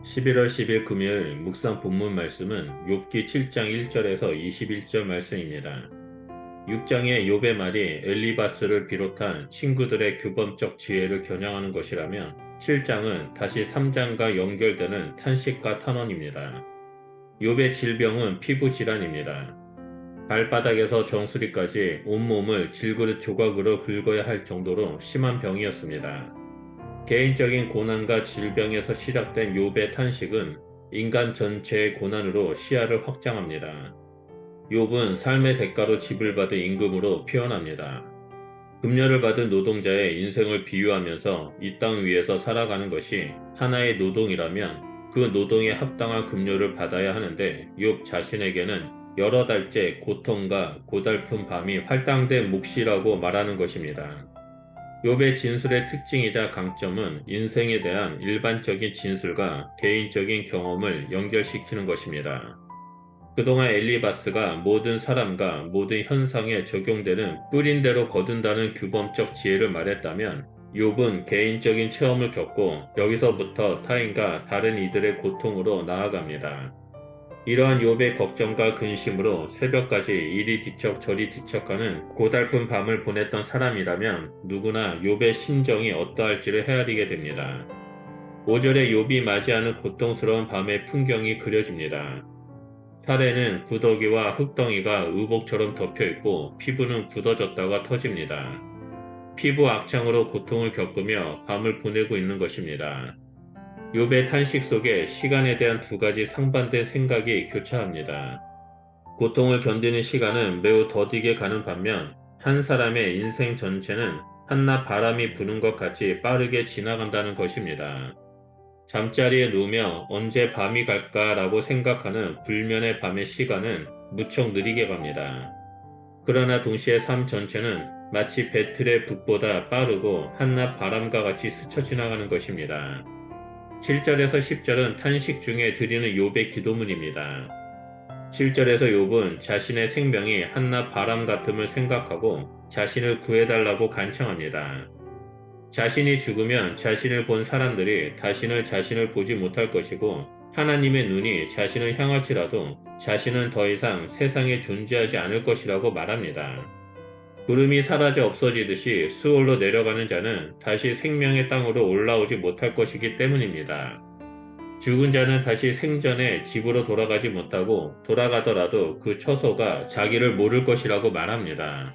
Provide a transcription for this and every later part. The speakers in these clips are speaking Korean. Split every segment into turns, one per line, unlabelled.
11월 10일 금요일 묵상 본문 말씀은 욥기 7장 1절에서 21절 말씀입니다. 6장의 욥의 말이 엘리바스를 비롯한 친구들의 규범적 지혜를 겨냥하는 것이라면 7장은 다시 3장과 연결되는 탄식과 탄원입니다. 욥의 질병은 피부 질환입니다. 발바닥에서 정수리까지 온몸을 질그릇 조각으로 긁어야 할 정도로 심한 병이었습니다. 개인적인 고난과 질병에서 시작된 욥의 탄식은 인간 전체의 고난으로 시야를 확장합니다. 욥은 삶의 대가로 지불받은 임금으로 표현합니다. 급료를 받은 노동자의 인생을 비유하면서 이 땅 위에서 살아가는 것이 하나의 노동이라면 그 노동에 합당한 급료를 받아야 하는데 욥 자신에게는 여러 달째 고통과 고달픈 밤이 할당된 몫이라고 말하는 것입니다. 욥의 진술의 특징이자 강점은 인생에 대한 일반적인 진술과 개인적인 경험을 연결시키는 것입니다. 그동안 엘리바스가 모든 사람과 모든 현상에 적용되는 뿌린 대로 거둔다는 규범적 지혜를 말했다면 욥은 개인적인 체험을 겪고 여기서부터 타인과 다른 이들의 고통으로 나아갑니다. 이러한 욥의 걱정과 근심으로 새벽까지 이리 뒤척 저리 뒤척하는 고달픈 밤을 보냈던 사람이라면 누구나 욥의 심정이 어떠할지를 헤아리게 됩니다. 5절에 욥이 맞이하는 고통스러운 밤의 풍경이 그려집니다. 살에는 구더기와 흙덩이가 의복처럼 덮여있고 피부는 굳어졌다가 터집니다. 피부 악창으로 고통을 겪으며 밤을 보내고 있는 것입니다. 욥의 탄식 속에 시간에 대한 두 가지 상반된 생각이 교차합니다. 고통을 견디는 시간은 매우 더디게 가는 반면 한 사람의 인생 전체는 한낮 바람이 부는 것 같이 빠르게 지나간다는 것입니다. 잠자리에 누우며 언제 밤이 갈까라고 생각하는 불면의 밤의 시간은 무척 느리게 갑니다. 그러나 동시에 삶 전체는 마치 배틀의 북보다 빠르고 한낮 바람과 같이 스쳐 지나가는 것입니다. 7절에서 10절은 탄식 중에 드리는 욥의 기도문입니다. 7절에서 욥은 자신의 생명이 한낮 바람 같음을 생각하고 자신을 구해달라고 간청합니다. 자신이 죽으면 자신을 본 사람들이 다시는 자신을 보지 못할 것이고 하나님의 눈이 자신을 향할지라도 자신은 더 이상 세상에 존재하지 않을 것이라고 말합니다. 구름이 사라져 없어지듯이 수월로 내려가는 자는 다시 생명의 땅으로 올라오지 못할 것이기 때문입니다. 죽은 자는 다시 생전에 집으로 돌아가지 못하고 돌아가더라도 그 처소가 자기를 모를 것이라고 말합니다.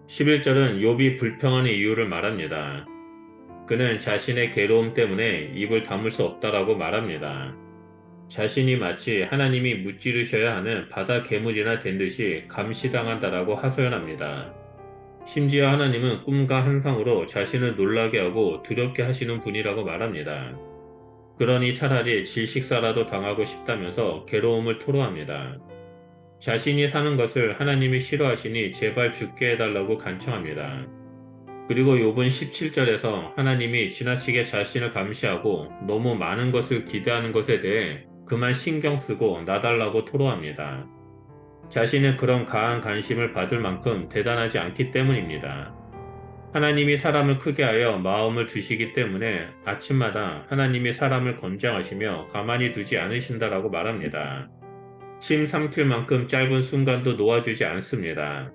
11절은 욥이 불평하는 이유를 말합니다. 그는 자신의 괴로움 때문에 입을 다물 수 없다라고 말합니다. 자신이 마치 하나님이 무찌르셔야 하는 바다 괴물이나 된 듯이 감시당한다라고 하소연합니다. 심지어 하나님은 꿈과 환상으로 자신을 놀라게 하고 두렵게 하시는 분이라고 말합니다. 그러니 차라리 질식사라도 당하고 싶다면서 괴로움을 토로합니다. 자신이 사는 것을 하나님이 싫어하시니 제발 죽게 해달라고 간청합니다. 그리고 욥은 17절에서 하나님이 지나치게 자신을 감시하고 너무 많은 것을 기대하는 것에 대해 그만 신경 쓰고 놔달라고 토로합니다. 자신은 그런 강한 관심을 받을 만큼 대단하지 않기 때문입니다. 하나님이 사람을 크게 하여 마음을 두시기 때문에 아침마다 하나님이 사람을 권장하시며 가만히 두지 않으신다라고 말합니다. 침 삼킬 만큼 짧은 순간도 놓아주지 않습니다.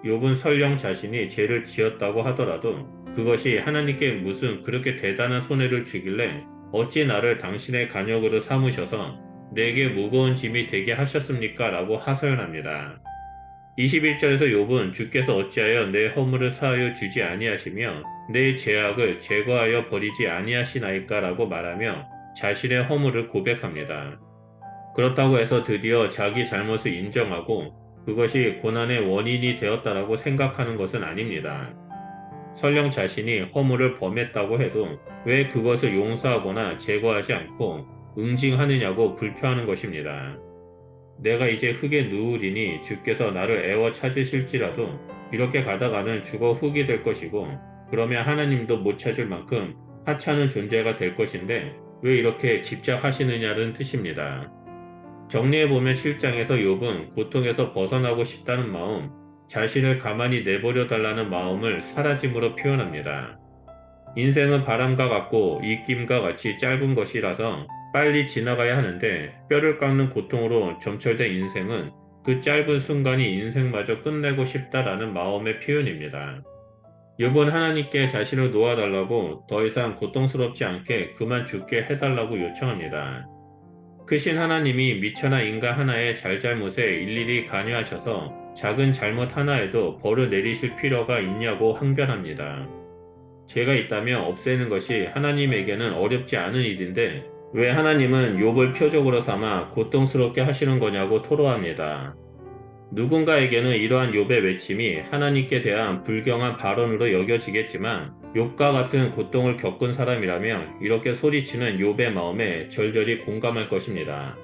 욥은 설령 자신이 죄를 지었다고 하더라도 그것이 하나님께 무슨 그렇게 대단한 손해를 주길래 어찌 나를 당신의 간역으로 삼으셔서 내게 무거운 짐이 되게 하셨습니까? 라고 하소연합니다. 21절에서 욥은 주께서 어찌하여 내 허물을 사하여 주지 아니하시며 내 죄악을 제거하여 버리지 아니하시나이까? 라고 말하며 자신의 허물을 고백합니다. 그렇다고 해서 드디어 자기 잘못을 인정하고 그것이 고난의 원인이 되었다라고 생각하는 것은 아닙니다. 설령 자신이 허물을 범했다고 해도 왜 그것을 용서하거나 제거하지 않고 응징하느냐고 불평하는 것입니다. 내가 이제 흙에 누우리니 주께서 나를 애워 찾으실지라도 이렇게 가다가는 죽어 흙이 될 것이고 그러면 하나님도 못 찾을 만큼 하찮은 존재가 될 것인데 왜 이렇게 집착하시느냐는 뜻입니다. 정리해보면 7장에서 욥은 고통에서 벗어나고 싶다는 마음, 자신을 가만히 내버려 달라는 마음을 사라짐으로 표현합니다. 인생은 바람과 같고 입김과 같이 짧은 것이라서 빨리 지나가야 하는데 뼈를 깎는 고통으로 점철된 인생은 그 짧은 순간이 인생마저 끝내고 싶다라는 마음의 표현입니다. 욥은 하나님께 자신을 놓아달라고 더 이상 고통스럽지 않게 그만 죽게 해달라고 요청합니다. 크신 하나님이 미천한 인간 하나의 잘잘못에 일일이 관여하셔서 작은 잘못 하나에도 벌을 내리실 필요가 있냐고 항변합니다. 죄가 있다면 없애는 것이 하나님에게는 어렵지 않은 일인데 왜 하나님은 욥을 표적으로 삼아 고통스럽게 하시는 거냐고 토로합니다. 누군가에게는 이러한 욥의 외침이 하나님께 대한 불경한 발언으로 여겨지겠지만 욥과 같은 고통을 겪은 사람이라면 이렇게 소리치는 욥의 마음에 절절히 공감할 것입니다.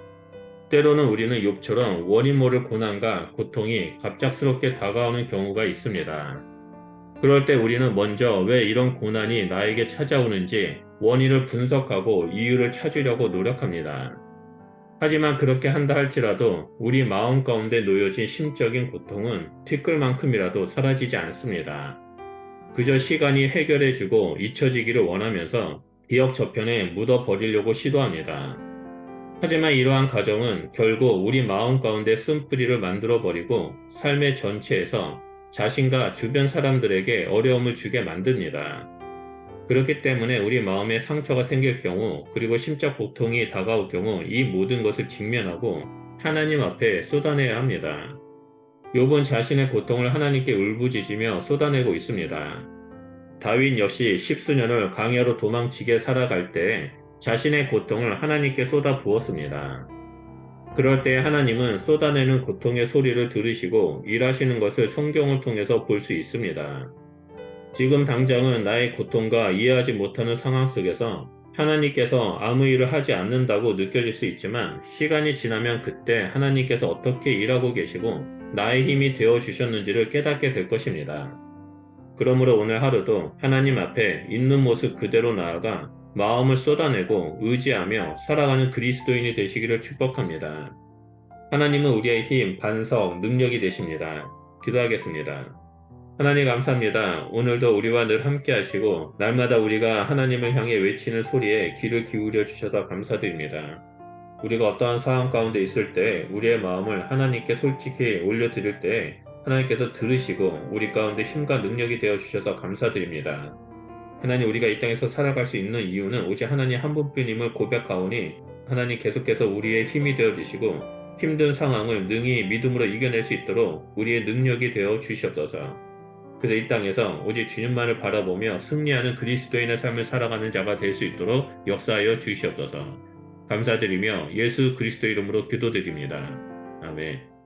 때로는 우리는 욥처럼 원인 모를 고난과 고통이 갑작스럽게 다가오는 경우가 있습니다. 그럴 때 우리는 먼저 왜 이런 고난이 나에게 찾아오는지 원인을 분석하고 이유를 찾으려고 노력합니다. 하지만 그렇게 한다 할지라도 우리 마음 가운데 놓여진 심적인 고통은 티끌만큼이라도 사라지지 않습니다. 그저 시간이 해결해주고 잊혀지기를 원하면서 기억 저편에 묻어버리려고 시도합니다. 하지만 이러한 과정은 결국 우리 마음 가운데 쓴뿌리를 만들어버리고 삶의 전체에서 자신과 주변 사람들에게 어려움을 주게 만듭니다. 그렇기 때문에 우리 마음에 상처가 생길 경우 그리고 심적 고통이 다가올 경우 이 모든 것을 직면하고 하나님 앞에 쏟아내야 합니다. 욥은 자신의 고통을 하나님께 울부짖으며 쏟아내고 있습니다. 다윗 역시 십수년을 광야로 도망치게 살아갈 때 자신의 고통을 하나님께 쏟아 부었습니다. 그럴 때 하나님은 쏟아내는 고통의 소리를 들으시고 일하시는 것을 성경을 통해서 볼 수 있습니다. 지금 당장은 나의 고통과 이해하지 못하는 상황 속에서 하나님께서 아무 일을 하지 않는다고 느껴질 수 있지만 시간이 지나면 그때 하나님께서 어떻게 일하고 계시고 나의 힘이 되어 주셨는지를 깨닫게 될 것입니다. 그러므로 오늘 하루도 하나님 앞에 있는 모습 그대로 나아가 마음을 쏟아내고 의지하며 살아가는 그리스도인이 되시기를 축복합니다. 하나님은 우리의 힘, 반석, 능력이 되십니다. 기도하겠습니다. 하나님 감사합니다. 오늘도 우리와 늘 함께 하시고 날마다 우리가 하나님을 향해 외치는 소리에 귀를 기울여 주셔서 감사드립니다. 우리가 어떠한 상황 가운데 있을 때 우리의 마음을 하나님께 솔직히 올려드릴 때 하나님께서 들으시고 우리 가운데 힘과 능력이 되어 주셔서 감사드립니다. 하나님 우리가 이 땅에서 살아갈 수 있는 이유는 오직 하나님 한 분뿐임을 고백하오니 하나님 계속해서 우리의 힘이 되어 주시고 힘든 상황을 능히 믿음으로 이겨낼 수 있도록 우리의 능력이 되어 주시옵소서. 그래서 이 땅에서 오직 주님만을 바라보며 승리하는 그리스도인의 삶을 살아가는 자가 될 수 있도록 역사하여 주시옵소서. 감사드리며 예수 그리스도 이름으로 기도드립니다. 아멘.